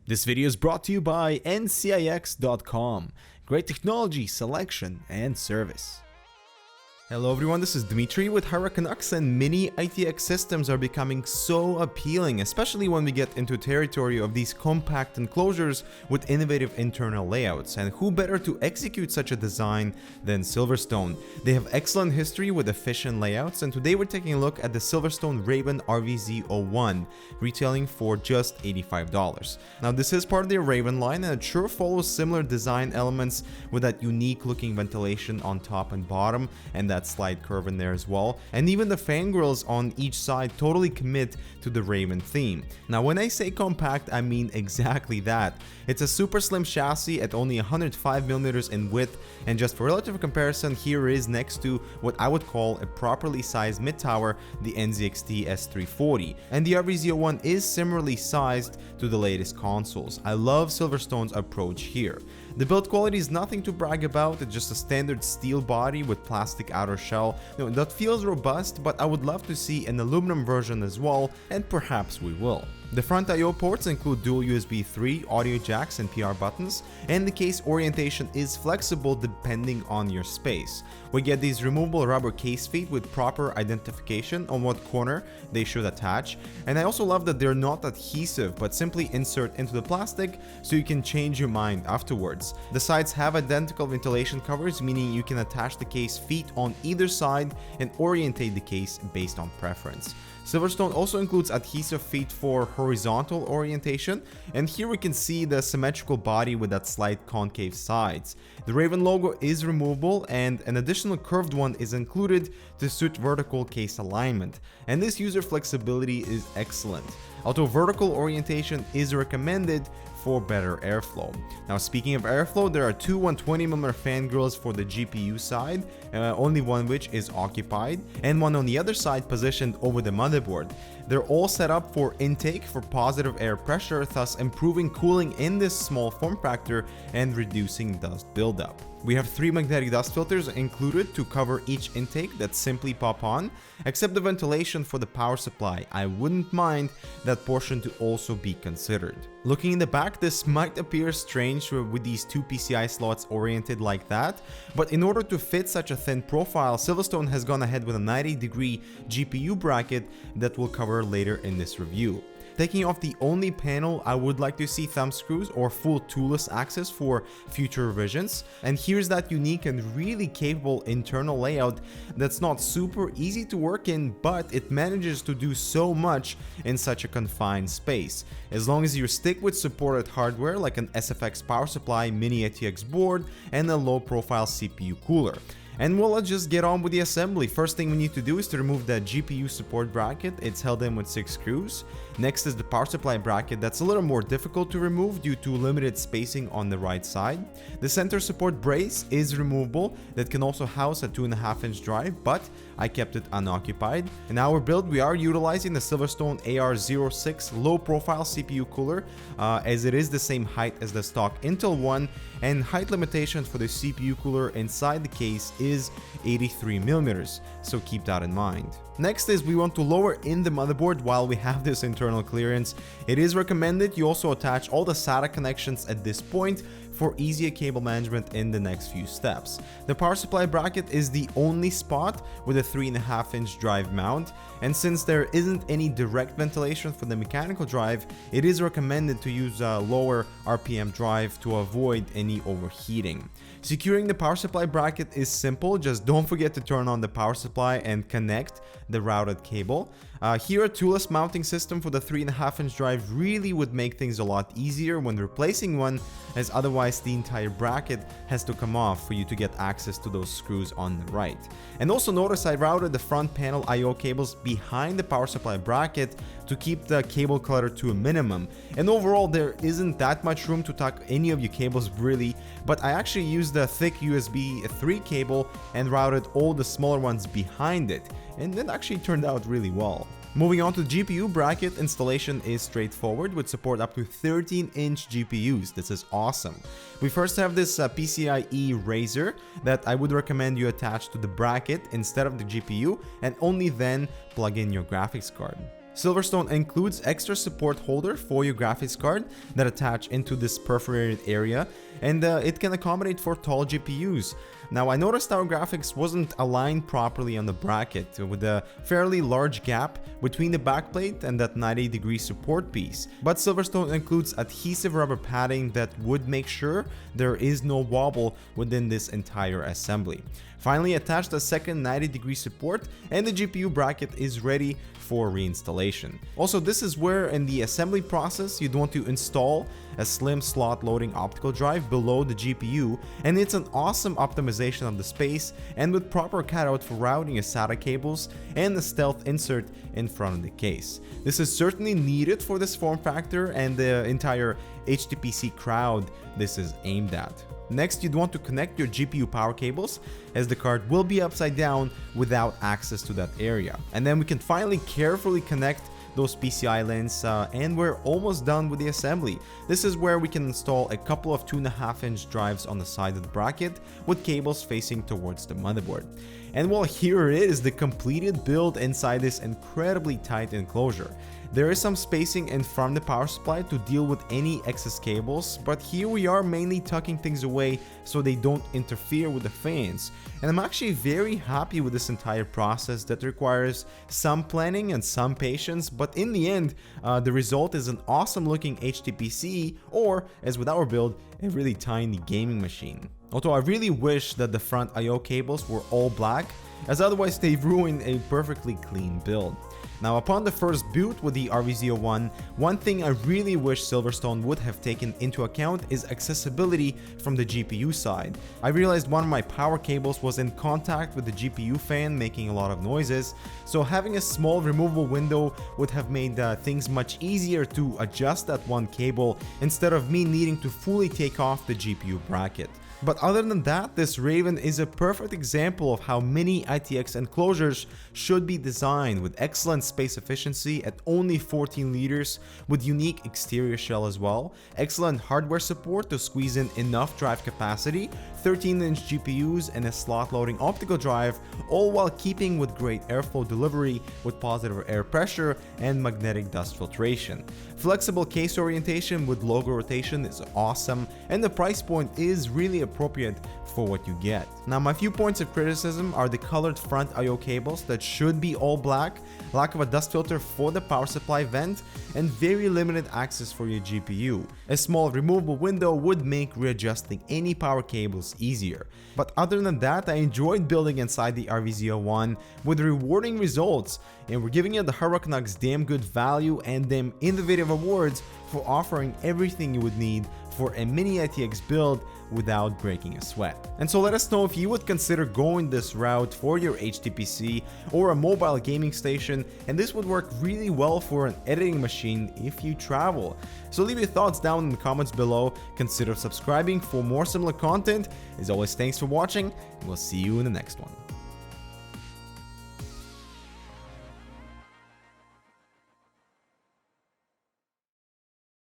This video is brought to you by ncix.com. Great technology, selection, and service. Hello everyone, this is Dmitry with Canucks, and mini-ITX systems are becoming so appealing, especially when we get into territory of these compact enclosures with innovative internal layouts. And who better to execute such a design than Silverstone? They have excellent history with efficient layouts, and today we're taking a look at the Silverstone Raven RVZ01, retailing for just $85. Now this is part of their Raven line, and it sure follows similar design elements with that unique looking ventilation on top and bottom, and that slide curve in there as well, and even the fan grills on each side totally commit to the Raven theme. Now when I say compact, I mean exactly that. It's a super slim chassis at only 105mm in width, and just for relative comparison, here is next to what I would call a properly sized mid-tower, the NZXT S340, and the RVZ01 is similarly sized to the latest consoles. I love Silverstone's approach here. The build quality is nothing to brag about, it's just a standard steel body with plastic outer shell. That feels robust, but I would love to see an aluminum version as well, and perhaps we will. The front I/O ports include dual USB 3, audio jacks, and PR buttons, and the case orientation is flexible depending on your space. We get these removable rubber case feet with proper identification on what corner they should attach, and I also love that they're not adhesive but simply insert into the plastic so you can change your mind afterwards. The sides have identical ventilation covers, meaning you can attach the case feet on either side and orientate the case based on preference. Silverstone also includes adhesive feet for horizontal orientation, and here we can see the symmetrical body with that slight concave sides. The Raven logo is removable, and an additional curved one is included to suit vertical case alignment, and this user flexibility is excellent. Although vertical orientation is recommended for better airflow. Now speaking of airflow, there are two 120mm fan grills for the GPU side, only one which is occupied, and one on the other side positioned over the motherboard. They're all set up for intake for positive air pressure, thus improving cooling in this small form factor and reducing dust buildup. We have 3 magnetic dust filters included to cover each intake that simply pop on, except the ventilation for the power supply. I wouldn't mind that portion to also be considered. Looking in the back, this might appear strange with these 2 PCI slots oriented like that, but in order to fit such a thin profile, Silverstone has gone ahead with a 90-degree GPU bracket that we'll cover later in this review. Taking off the only panel, I would like to see thumb screws or full toolless access for future revisions. And here's that unique and really capable internal layout that's not super easy to work in, but it manages to do so much in such a confined space. As long as you stick with supported hardware like an SFX power supply, mini-ITX board, and a low-profile CPU cooler. And well, let's just get on with the assembly. First thing we need to do is to remove the GPU support bracket. It's held in with 6 screws. Next is the power supply bracket. That's a little more difficult to remove due to limited spacing on the right side. The center support brace is removable. That can also house a 2.5-inch drive, but I kept it unoccupied. In our build, we are utilizing the Silverstone AR06 low-profile CPU cooler, as it is the same height as the stock Intel one, and height limitation for the CPU cooler inside the case is 83mm, so keep that in mind. Next is we want to lower in the motherboard while we have this internal clearance. It is recommended you also attach all the SATA connections at this point for easier cable management in the next few steps. The power supply bracket is the only spot with a 3.5-inch drive mount, and since there isn't any direct ventilation for the mechanical drive, it is recommended to use a lower RPM drive to avoid any overheating. Securing the power supply bracket is simple, just don't forget to turn on the power supply and connect the routed cable. Here a toolless mounting system for the 3.5-inch drive really would make things a lot easier when replacing one, as otherwise the entire bracket has to come off for you to get access to those screws on the right. And also notice I routed the front panel I/O cables behind the power supply bracket to keep the cable clutter to a minimum. And overall there isn't that much room to tuck any of your cables really, but I actually used the thick USB 3 cable and routed all the smaller ones behind it, and it actually turned out really well. Moving on to the GPU bracket, installation is straightforward with support up to 13-inch GPUs. This is awesome. We first have this PCIe razor that I would recommend you attach to the bracket instead of the GPU, and only then plug in your graphics card. Silverstone includes extra support holder for your graphics card that attach into this perforated area, and it can accommodate for tall GPUs. Now, I noticed our graphics wasn't aligned properly on the bracket, with a fairly large gap between the backplate and that 90-degree support piece. But Silverstone includes adhesive rubber padding that would make sure there is no wobble within this entire assembly. Finally, attached a second 90-degree support, and the GPU bracket is ready for reinstallation. Also, this is where in the assembly process you'd want to install a slim slot loading optical drive below the GPU, and it's an awesome optimization of the space, and with proper cutout for routing your SATA cables and the stealth insert in front of the case. This is certainly needed for this form factor and the entire HTPC crowd this is aimed at. Next, you'd want to connect your GPU power cables, as the card will be upside down without access to that area. And then we can finally carefully connect those PCI links, and we're almost done with the assembly. This is where we can install a couple of 2.5-inch drives on the side of the bracket with cables facing towards the motherboard. And well, here it is, the completed build inside this incredibly tight enclosure. There is some spacing in front of the power supply to deal with any excess cables, but here we are mainly tucking things away so they don't interfere with the fans. And I'm actually very happy with this entire process that requires some planning and some patience, but in the end, the result is an awesome looking HTPC, or as with our build, a really tiny gaming machine. Although I really wish that the front I/O cables were all black, as otherwise they've ruined a perfectly clean build. Now, upon the first boot with the RVZ01, one thing I really wish Silverstone would have taken into account is accessibility from the GPU side. I realized one of my power cables was in contact with the GPU fan, making a lot of noises, so having a small removable window would have made things much easier to adjust that one cable instead of me needing to fully take off the GPU bracket. But other than that, this Raven is a perfect example of how mini-ITX enclosures should be designed, with excellent space efficiency at only 14 liters, with unique exterior shell as well, excellent hardware support to squeeze in enough drive capacity, 13-inch GPUs and a slot loading optical drive, all while keeping with great airflow delivery with positive air pressure and magnetic dust filtration. Flexible case orientation with logo rotation is awesome, and the price point is really appropriate for what you get. Now, my few points of criticism are the colored front I/O cables that should be all black, lack of a dust filter for the power supply vent, and very limited access for your GPU. A small removable window would make readjusting any power cables easier. But other than that, I enjoyed building inside the RVZ01 with rewarding results, and we're giving you the Canucks damn good value and them innovative awards for offering everything you would need for a mini-ITX build without breaking a sweat. And so let us know if you would consider going this route for your HTPC or a mobile gaming station, and this would work really well for an editing machine if you travel. So leave your thoughts down in the comments below, consider subscribing for more similar content. As always, thanks for watching, and we'll see you in the next one.